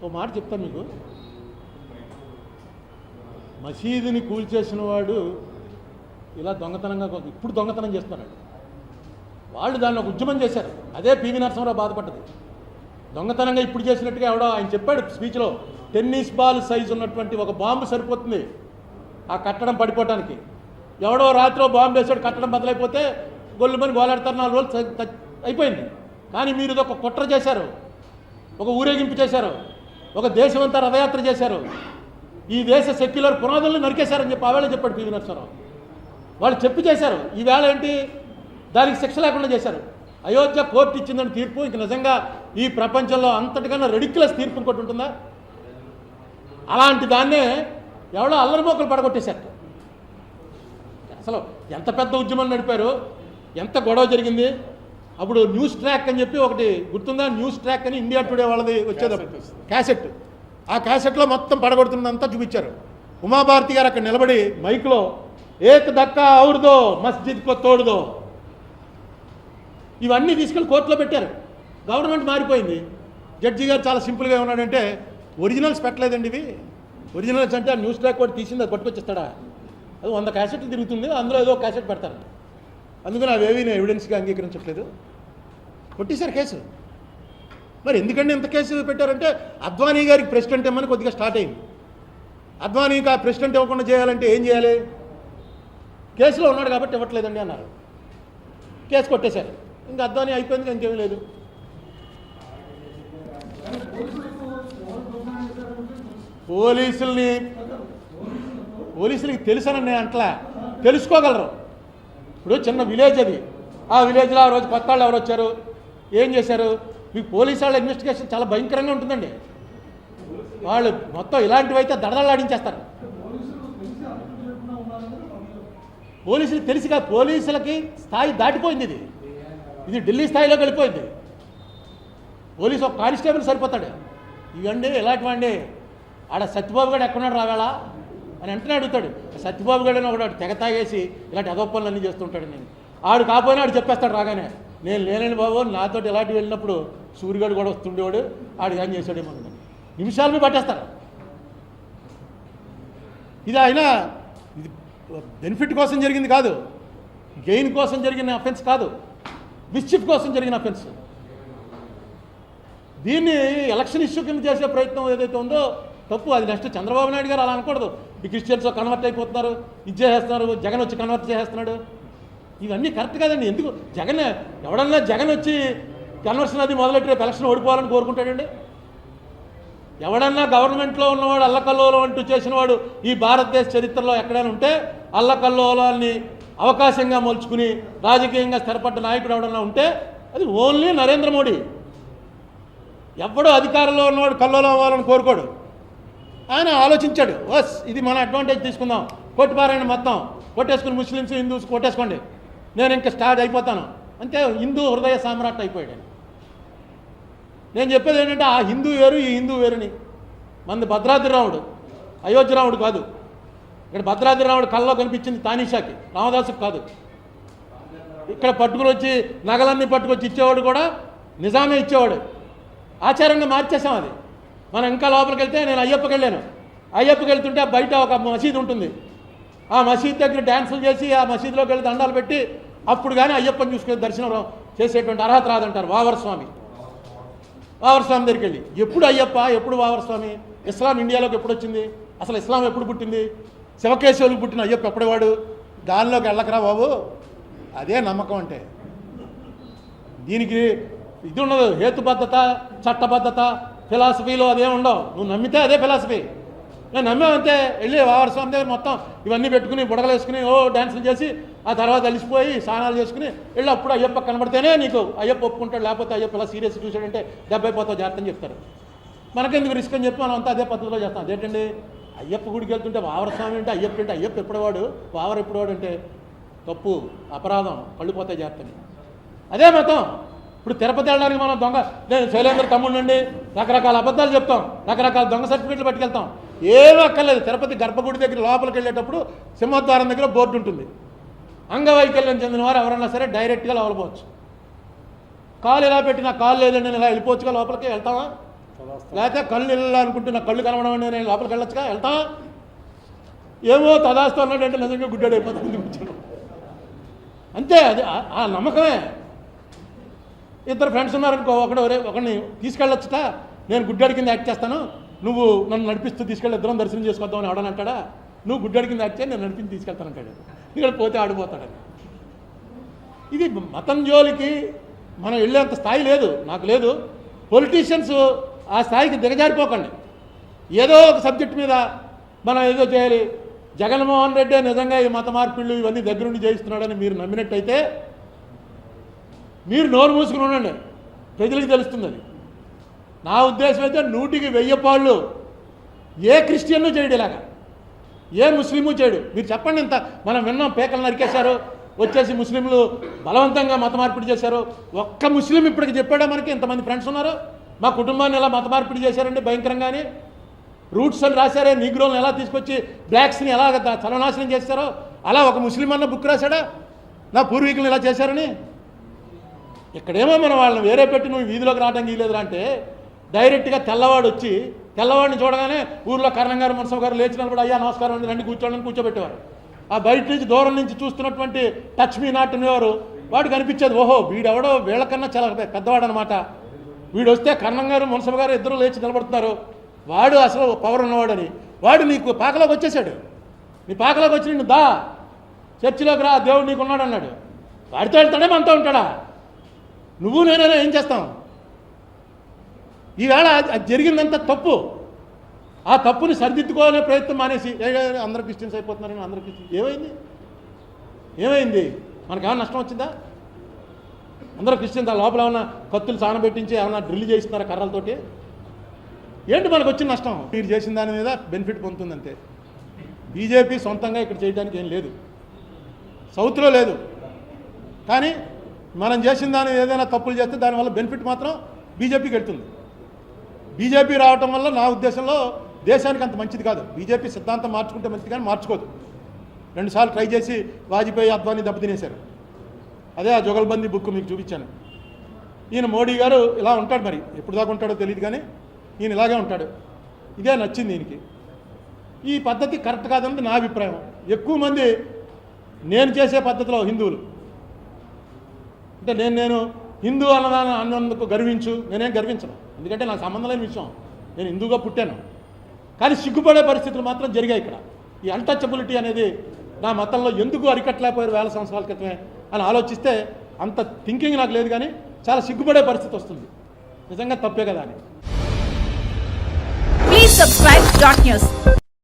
ఓ మాట చెప్తాను మీకు. మసీదుని కూల్చేసిన వాడు ఇలా దొంగతనంగా ఇప్పుడు దొంగతనం చేస్తున్నాడు. వాళ్ళు దాన్ని ఒక ఉద్యమం చేశారు. అదే పివి నరసింహారావు బాధపడ్డది. దొంగతనంగా ఇప్పుడు చేసినట్టుగా ఎవడో ఆయన చెప్పాడు స్పీచ్లో, టెన్నిస్ బాల్ సైజు ఉన్నటువంటి ఒక బాంబు సరిపోతుంది ఆ కట్టడం పడిపోవటానికి. ఎవడో రాత్రి బాంబు వేసాడు, కట్టడం బదులైపోతే గొల్లుమని గోలాడతారు, 4 రోజులు అయిపోయింది. కానీ మీరు ఇది ఒక కుట్ర చేశారు, ఒక ఊరేగింపు చేశారు, ఒక దేశమంతా రథయాత్ర చేశారు, ఈ దేశ సెక్యులర్ పునాదులను నరికేశారని చెప్పి ఆవేళ చెప్పాడు పివి నరసింహారావు. వాళ్ళు చెప్పి చేశారు. ఈవేళ ఏంటి, దానికి శిక్ష లేకుండా చేశారు. అయోధ్య కోర్టు ఇచ్చిందని తీర్పు ఇంక నిజంగా ఈ ప్రపంచంలో అంతటికన్నా రెడిక్యులస్ తీర్పు ఇంకోటి ఉంటుందా? అలాంటి దాన్నే ఎవడో అల్లరి మోకలు పడగొట్టేశారు. అసలు ఎంత పెద్ద ఉద్యమం నడిపారు, ఎంత గొడవ జరిగింది. అప్పుడు న్యూస్ ట్రాక్ అని చెప్పి ఒకటి గుర్తుందా? న్యూస్ ట్రాక్ అని ఇండియా టుడే వాళ్ళది వచ్చేది క్యాసెట్. ఆ క్యాసెట్లో మొత్తం పడగొడుతున్నంతా చూపించారు. ఉమాభారతి గారు అక్కడ నిలబడి మైక్లో ఏక్ దక్కా ఔర్దో మస్జిద్కో తోడుదో, ఇవన్నీ తీసుకెళ్ళి కోర్టులో పెట్టారు. గవర్నమెంట్ మారిపోయింది. జడ్జి గారు చాలా సింపుల్గా ఉన్నాడంటే, ఒరిజినల్స్ పెట్టలేదండి ఇవి. ఒరిజినల్స్ అంటే ఆ న్యూస్ ట్రాక్ కూడా తీసింది అది పట్టుకొచ్చేస్తాడా? అది 100 క్యాసెట్లు తిరుగుతుంది, అందులో ఏదో క్యాసెట్ పెడతారు. అందుకని అవేవి నేను ఎవిడెన్స్గా అంగీకరించట్లేదు. కొట్టేశారు కేసు. మరి ఎందుకంటే ఇంత కేసు పెట్టారంటే, అద్వానీ గారికి ప్రెసిడెంట్ ఇవ్వమని కొద్దిగా స్టార్ట్ అయింది. అద్వానీకి ఆ ప్రెసిడెంట్ ఇవ్వకుండా చేయాలంటే ఏం చేయాలి? కేసులో ఉన్నాడు కాబట్టి ఇవ్వట్లేదండి అన్నారు. కేసు కొట్టేశారు. ఇంకా అద్వానీ అయిపోయింది, ఇంకేమీ లేదు. పోలీసులకి తెలుసనండి అంటలా, తెలుసుకోగలరు. ఇప్పుడు చిన్న విలేజ్ అది, ఆ విలేజ్లో ఆ రోజు కొత్త వాళ్ళు ఎవరు వచ్చారు, ఏం చేశారు, మీకు పోలీసు వాళ్ళ ఇన్వెస్టిగేషన్ చాలా భయంకరంగా ఉంటుందండి. వాళ్ళు మొత్తం ఇలాంటివి అయితే దడదలాడించేస్తారు. పోలీసులకు తెలిసి కాదు, పోలీసులకి స్థాయి దాటిపోయింది. ఇది ఢిల్లీ స్థాయిలోకి వెళ్ళిపోయింది. పోలీసు ఒక కానిస్టేబుల్ సరిపోతాడు. ఇవండి ఇలాంటివండి. ఆడ సత్యబాబు గారు ఎక్కడున్నాడు రావేళ అని వెంటనే అడుగుతాడు. సత్యబాబు గారు అని ఒకటి తెగ తాగేసి ఇలాంటి అదోపనులు అన్నీ చేస్తుంటాడు. నేను ఆడు కాకపోయినా ఆడు చెప్పేస్తాడు రాగానే, నేను లేనండి బాబు, నాతో ఇలాంటివి వెళ్ళినప్పుడు సూర్యగాడు కూడా వస్తుండేవాడు, ఆడు ఏం చేశాడేమో. నిమిషాల మీద పట్టేస్తారు. ఇది ఆయన ఇది బెనిఫిట్ కోసం జరిగింది కాదు, గెయిన్ కోసం జరిగిన అఫెన్స్ కాదు, మిస్చిఫ్ కోసం జరిగిన అఫెన్స్. దీన్ని ఎలక్షన్ ఇష్యూ కింద చేసే ప్రయత్నం ఏదైతే ఉందో తప్పు. అది నెక్స్ట్ చంద్రబాబు నాయుడు గారు అలా అనకూడదు. ఈ క్రిస్టియన్స్ కన్వర్ట్ అయిపోతున్నారు, ఇది చేసేస్తున్నారు, జగన్ వచ్చి కన్వర్ట్ చేసేస్తున్నాడు. ఇవన్నీ కరెక్ట్ కాదండి. ఎందుకు ఎవడన్నా జగన్ వచ్చి కన్వర్షన్ అది మొదలెట్టి రేపు ఎలక్షన్ ఓడిపోవాలని కోరుకుంటాడండి? ఎవడన్నా గవర్నమెంట్లో ఉన్నవాడు అల్లకల్లోలం అంటూ చేసినవాడు ఈ భారతదేశ చరిత్రలో ఎక్కడైనా ఉంటే అల్లకల్లోలాన్ని అవకాశంగా మలుచుకుని రాజకీయంగా స్థిరపడ్డ నాయకుడు ఎవడన్నా ఉంటే అది ఓన్లీ నరేంద్ర మోడీ. ఎవడో అధికారంలో ఉన్నవాడు కల్లోలం అవ్వాలని కోరుకోడు. ఆయన ఆలోచించాడు, వస్ ఇది మన అడ్వాంటేజ్ తీసుకుందాం, కొట్టిపారాయణ మొత్తం కొట్టేసుకుని ముస్లిమ్స్ హిందూస్ కొట్టేసుకోండి, నేను ఇంకా స్టార్ట్ అయిపోతాను అంతే. హిందూ హృదయ సామ్రాట్ అయిపోయాడు. నేను చెప్పేది ఏంటంటే ఆ హిందూ వేరు, ఈ హిందూ వేరుని. మనది భద్రాద్రి రాముడు, అయోధ్య రాముడు కాదు. ఇక్కడ భద్రాద్రి రాముడు కళ్ళలో కనిపించింది తానీషాకి, రామదాసుకు కాదు. ఇక్కడ పట్టుకుని వచ్చి నగలన్నీ పట్టుకొచ్చి ఇచ్చేవాడు కూడా నిజామే ఇచ్చేవాడు. ఆచారంగా మార్చేసాం అది. మనం ఇంకా లోపలికి వెళ్తే, నేను అయ్యప్పకి వెళ్ళాను. అయ్యప్పకి వెళ్తుంటే బయట ఒక మసీదు ఉంటుంది. ఆ మసీదు దగ్గర డ్యాన్సులు చేసి ఆ మసీదులోకి వెళ్ళి దండాలు పెట్టి అప్పుడు కానీ అయ్యప్పని చూసుకుని దర్శనం చేసేటువంటి అర్హత రాదంటారు వావరస్వామి. వావరస్వామి దగ్గరికి వెళ్ళి ఎప్పుడు అయ్యప్ప, ఎప్పుడు వావరస్వామి? ఇస్లాం ఇండియాలోకి ఎప్పుడు వచ్చింది? అసలు ఇస్లాం ఎప్పుడు పుట్టింది? శివకేశవులకు పుట్టిన అయ్యప్ప ఎప్పుడేవాడు? దానిలోకి వెళ్ళకరా బాబు. అదే నమ్మకం అంటే. దీనికి ఇది ఉండదు, హేతుబద్ధత, చట్టబద్ధత, ఫిలాసఫీలో అదేం ఉండవు. నువ్వు నమ్మితే అదే ఫిలాసఫీ. నేను నమ్మామంతే వెళ్ళి వావరస్వామి దగ్గర మొత్తం ఇవన్నీ పెట్టుకుని బుడగలేసుకుని డ్యాన్సులు చేసి ఆ తర్వాత అలిసిపోయి స్నానాలు చేసుకుని వెళ్ళి అప్పుడు అయ్యప్ప కనబడితేనే నీకు అయ్యప్ప ఒప్పుకుంటాడు, లేకపోతే అయ్యప్ప ఇలా సీరియస్ చూసాడంటే 70 పోతావు జాగ్రత్త అని చెప్తారు. మనకెందుకు రిస్క్ అని చెప్పి మనం అంతా అదే పద్ధతిలో చేస్తాం. అదేంటండి అయ్యప్ప గుడికి వెళ్తుంటే వావరస్వామి అంటే అయ్యప్ప అంటే అయ్యప్ప ఎప్పుడవాడు, వావర ఎప్పుడవాడు అంటే తప్పు, అపరాధం, కళ్ళు పోతాయి జాగ్రత్తని. అదే మతం. ఇప్పుడు తిరుపతి వెళ్ళడానికి మనం నేను శైలేంద్ర తమ్ముడినండి రకరకాల అబద్ధాలు చెప్తాం, రకరకాల దొంగ సర్టిఫికెట్లు పట్టుకెళ్తాం. ఏమీ అక్కర్లేదు. తిరుపతి గర్భగుడి దగ్గర లోపలికి వెళ్ళేటప్పుడు సింహద్వారం దగ్గర బోర్డు ఉంటుంది. అంగవైకల్యం చెందిన వారు ఎవరన్నా సరే డైరెక్ట్గా లోపలిపోవచ్చు. కాలు ఇలా పెట్టి నాకు కాలు లేదండి నేను ఇలా వెళ్ళిపోవచ్చుగా లోపలికి వెళ్తామా? లేకపోతే కళ్ళు వెళ్ళాలనుకుంటే నా కళ్ళు కనబడమని నేను లోపలికి వెళ్ళొచ్చుగా వెళ్తా ఏమో తదాస్తూ అన్నాడంటే నిజంగా గుడ్డాడు అయిపోతుంది కూర్చొని అంతే. అది ఆ నమ్మకమే. ఇద్దరు ఫ్రెండ్స్ ఉన్నారనుకో, ఒకరిని తీసుకెళ్ళొచ్చుట, నేను గుడ్డాడి కింద యాక్ట్ చేస్తాను, నువ్వు నన్ను నడిపిస్తూ తీసుకెళ్ళి ఇద్దరం దర్శనం చేసుకొద్దామని ఆడనంటాడా, నువ్వు గుడ్డాడి కింద యాక్ట్ చేయి, నేను నడిపించి తీసుకెళ్తానంటాడు. ఇక్కడ పోతే ఆడిపోతాడని. ఇది మతం జోలికి మనం వెళ్ళేంత స్థాయి లేదు, నాకు లేదు. పొలిటీషియన్స్ ఆ స్థాయికి దిగజారిపోకండి. ఏదో ఒక సబ్జెక్ట్ మీద మనం ఏదో చేయాలి. జగన్మోహన్ రెడ్డి నిజంగా ఈ మత మార్పిళ్ళు ఇవన్నీ దగ్గరుండి చేయిస్తున్నాడని మీరు నమ్మినట్టయితే మీరు నోరు మూసుకుని ఉండండి, ప్రజలకు తెలుస్తుంది. అది నా ఉద్దేశం అయితే 100కి 1000 పాళ్ళు ఏ క్రిస్టియన్ను చేయడు, ఇలాగా ఏ ముస్లిము చేయడు. మీరు చెప్పండి. ఇంత మనం విన్నాం, పేకలు నరికేశారు, వచ్చేసి ముస్లింలు బలవంతంగా మత మార్పిడి చేశారు. ఒక్క ముస్లిం ఇప్పటికి చెప్పాడా మనకి? ఇంతమంది ఫ్రెండ్స్ ఉన్నారు, మా కుటుంబాన్ని ఎలా మత మార్పిడి చేశారండి భయంకరంగానే, రూట్స్ అని రాశారే, నీగ్రోల్ని ఎలా తీసుకొచ్చి బ్లాక్స్ని ఎలా సర్వనాశనం చేస్తారో అలా ఒక ముస్లిం అన్న బుక్ రాశాడా నా పూర్వీకులను ఇలా చేశారని? ఇక్కడేమో మనం వాళ్ళని వేరే పెట్టి నువ్వు వీధిలోకి రావడం గీలేదురా అంటే డైరెక్ట్గా తెల్లవాడు వచ్చి తెల్లవాడిని చూడగానే ఊర్లో కరణం గారు మున్సబ్ గారు లేచినప్పుడు అయ్యా నమస్కారం అండి రండి కూర్చోండి కూర్చోబెట్టేవారు. ఆ బయట నుంచి దూరం నుంచి చూస్తున్నటువంటి టచ్ మీ నాట్ అనేవారు, వాడు కనిపించేది ఓహో వీడెవడో వీళ్ళకన్నా చాలా పెద్దవాడు అనమాట, వీడు వస్తే కరణం గారు మున్సబ్ గారు ఇద్దరు లేచి నిలబడుతున్నారు, వాడు అసలు పవర్ ఉన్నవాడని. వాడు నీకు పాకలోకి వచ్చేసాడు. నీ పాకలోకి వచ్చి నిన్ను దా చర్చిలోకి రా, దేవుడు నీకు ఉన్నాడు అన్నాడు. వాడితో వెళ్తాడే మనతో ఉంటాడా? నువ్వు నేనైనా ఏం చేస్తాం? ఈవేళ అది జరిగిందంత తప్పు. ఆ తప్పుని సరిదిద్దుకోవాలనే ప్రయత్నం మానేసి అందరూ క్రిస్టియన్స్ అయిపోతున్నారని అందరూ క్రిస్టియన్స్. ఏమైంది? మనకేమన్నా నష్టం వచ్చిందా? అందరూ క్రిస్టియన్స్ ఆ లోపల ఏమన్నా కత్తులు సానబెట్టించి ఏమన్నా డ్రిల్ చేస్తున్నారా కర్రలతోటి? ఏంటి మనకు వచ్చిన నష్టం? మీరు చేసిన దాని మీద బెనిఫిట్ పొందుతుందంతే. బీజేపీ సొంతంగా ఇక్కడ చేయడానికి ఏం లేదు, సౌత్లో లేదు. కానీ మనం చేసిన దాని ఏదైనా తప్పులు చేస్తే దానివల్ల బెనిఫిట్ మాత్రం బీజేపీకి వెళ్తుంది. బీజేపీ రావటం వల్ల నా ఉద్దేశంలో దేశానికి అంత మంచిది కాదు. బీజేపీ సిద్ధాంతం మార్చుకుంటే మంచిది కానీ మార్చుకోదు. 2 సార్లు ట్రై చేసి వాజ్పేయి అద్వానీ దెబ్బతినేశారు. అదే ఆ జుగల్బందీ బుక్ మీకు చూపించాను. ఈయన మోడీ గారు ఇలా ఉంటాడు, మరి ఎప్పుడు దాకా ఉంటాడో తెలియదు కానీ ఈయన ఇలాగే ఉంటాడు. ఇదే నచ్చింది ఈయనకి. ఈ పద్ధతి కరెక్ట్ కాదన్నది నా అభిప్రాయం. ఎక్కువ మంది నేను చేసే పద్ధతిలో హిందువులు అంటే నేను హిందూ అన్నందుకు గర్వించు, నేనేం గర్వించను, ఎందుకంటే నాకు సంబంధం లేని విషయం. నేను హిందూగా పుట్టాను. కానీ సిగ్గుపడే పరిస్థితులు మాత్రం జరిగాయి ఇక్కడ. ఈ అన్టచబిలిటీ అనేది నా మతంలో ఎందుకు అరికట్టలేకపోయారు 1000 సంవత్సరాల క్రితమే అని ఆలోచిస్తే అంత థింకింగ్ నాకు లేదు. కానీ చాలా సిగ్గుపడే పరిస్థితి వస్తుంది. నిజంగా తప్పే కదా అని. Please subscribe Dot News.